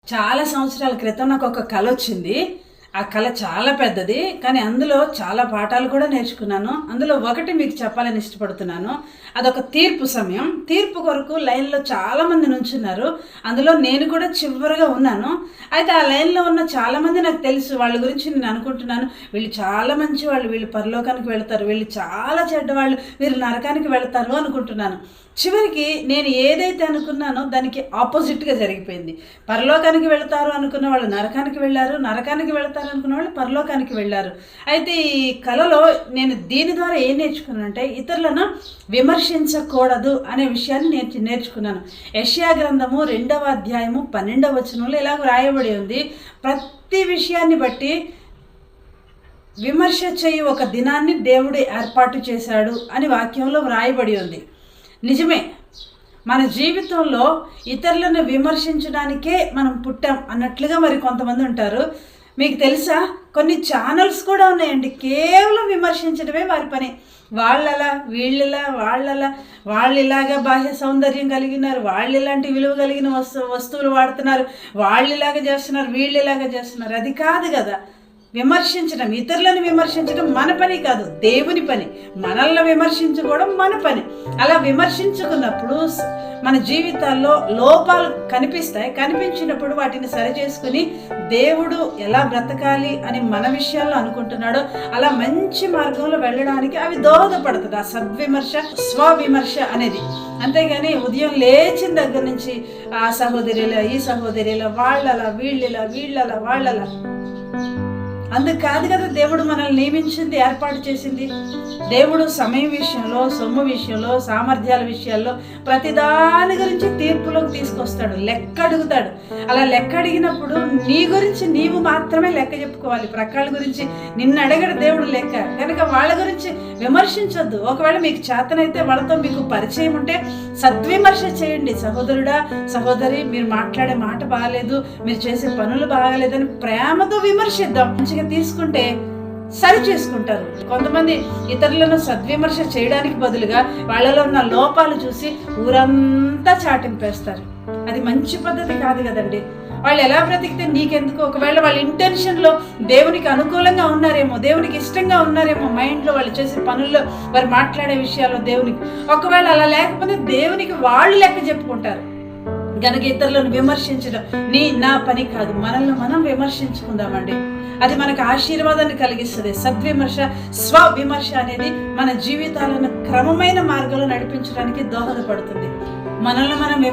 చాలా సంవత్సరాల క్రితం నాకు ఒక కళ వచ్చింది. ఆ కళ చాలా పెద్దది. కానీ అందులో చాలా పాఠాలు కూడా నేర్చుకున్నాను. అందులో ఒకటి మీకు చెప్పాలని ఇష్టపడుతున్నాను. అదొక తీర్పు సమయం. తీర్పు కొరకు లైన్‌లో చాలామంది నుంచున్నారు. అందులో నేను కూడా చివరగా ఉన్నాను. అయితే ఆ లైన్‌లో ఉన్న చాలామంది నాకు తెలుసు. వాళ్ళ గురించి నేను అనుకుంటున్నాను. వీళ్ళు చాలా మంచివాళ్ళు. వీళ్ళు పరలోకానికి వెళ్తారు. వీళ్ళు చాలా చెడ్డవాళ్ళు. వీళ్ళు నరకానికి వెళ్తారు అనుకుంటున్నాను. చివరికి నేను ఏదైతే అనుకున్నానో దానికి ఆపోజిట్‌గా జరిగిపోయింది. పరలోకానికి వెళ్తారు అనుకున్న వాళ్ళు నరకానికి వెళ్ళారు. నరకానికి వెళ్తారు అనుకున్న వాళ్ళు పరలోకానికి వెళ్ళారు. అయితే ఈ కళలో నేను దీని ద్వారా ఏం నేర్చుకున్నానంటే ఇతరులను విమర్శించకూడదు అనే విషయాన్ని నేర్చుకున్నాను. యెషయా గ్రంథము 2వ అధ్యాయము 12వ వచనంలో ఇలాగ రాయబడి ఉంది. ప్రతి విషయాన్ని బట్టి విమర్శ చేయి ఒక దినాన్ని దేవుడు ఏర్పాటు చేశాడు అని వాక్యంలో వ్రాయబడి ఉంది. నిజమే, మన జీవితంలో ఇతరులను విమర్శించడానికే మనం పుట్టాం అన్నట్లుగా మరి కొంతమంది ఉంటారు. మీకు తెలుసా, కొన్ని ఛానల్స్ కూడా ఉన్నాయండి, కేవలం విమర్శించడమే వారి పని. వాళ్ళలా వీళ్ళలా వాళ్ళలా, వాళ్ళు ఇలాగా బాహ్య సౌందర్యం కలిగినారు, వాళ్ళు ఇలాంటి విలువ కలిగిన వస్తువులు వాడుతున్నారు, వాళ్ళు ఇలాగ చేస్తున్నారు, వీళ్ళు ఇలాగ చేస్తున్నారు. అది కాదు కదా. విమర్శించడం, ఇతరులను విమర్శించడం మన పని కాదు, దేవుని పని. మనల్ని విమర్శించుకోవడం మన పని. అలా విమర్శించుకున్నప్పుడు మన జీవితాల్లో లోపాలు కనిపిస్తాయి. కనిపించినప్పుడు వాటిని సరిచేసుకుని దేవుడు ఎలా బ్రతకాలి అని మన విషయాల్లో అనుకుంటున్నాడో అలా మంచి మార్గంలో వెళ్ళడానికి అవి దోహదపడుతుంది. ఆ సద్విమర్శ, స్వవిమర్శ అనేది. అంతేగాని ఉదయం లేచిన దగ్గర నుంచి ఆ సహోదరిలా, ఈ సహోదరిలా, వాళ్ళలా వీళ్ళలా, వీళ్ళలా వాళ్ళలా, అందుకు కాదు కదా దేవుడు మనల్ని నియమించింది, ఏర్పాటు చేసింది. దేవుడు సమయం విషయంలో, సొమ్ము విషయంలో, సామర్థ్యాల విషయాల్లో ప్రతిదాని గురించి తీర్పులోకి తీసుకొస్తాడు, లెక్క అడుగుతాడు. అలా లెక్క అడిగినప్పుడు నీ గురించి నీవు మాత్రమే లెక్క చెప్పుకోవాలి. ప్రక్కల గురించి నిన్ను అడగడు దేవుడు లెక్క. కనుక వాళ్ళ గురించి విమర్శించొద్దు. ఒకవేళ మీకు చేతనైతే వాళ్ళతో మీకు పరిచయం ఉంటే సద్విమర్శ చేయండి. సహోదరుడా, సహోదరి, మీరు మాట్లాడే మాట బాగాలేదు, మీరు చేసే పనులు బాగాలేదని ప్రేమతో విమర్శిద్దాం. మంచిగా తీసుకుంటే సరి చేసుకుంటారు. కొంతమంది ఇతరులను సద్విమర్శ చేయడానికి బదులుగా వాళ్ళలో ఉన్న లోపాలు చూసి ఊరంతా చాటింపేస్తారు. అది మంచి పద్ధతి కాదు కదండి. వాళ్ళు ఎలా బ్రతికితే నీకెందుకు? ఒకవేళ వాళ్ళ ఇంటెన్షన్లో దేవునికి అనుకూలంగా ఉన్నారేమో, దేవునికి ఇష్టంగా ఉన్నారేమో, మైండ్లో వాళ్ళు చేసే పనుల్లో, వారు మాట్లాడే విషయాల్లో దేవునికి, ఒకవేళ అలా లేకపోతే దేవునికి వాళ్ళు లెక్క చెప్పుకుంటారు. కనుక ఇతరులను విమర్శించడం నా పని కాదు. మనల్ని మనం విమర్శించుకుందామండి. అది మనకు ఆశీర్వాదాన్ని కలిగిస్తుంది. సద్విమర్శ, స్వవిమర్శ అనేది మన జీవితాలను క్రమమైన మార్గంలో నడిపించడానికి దోహదపడుతుంది. మనల్ని మనం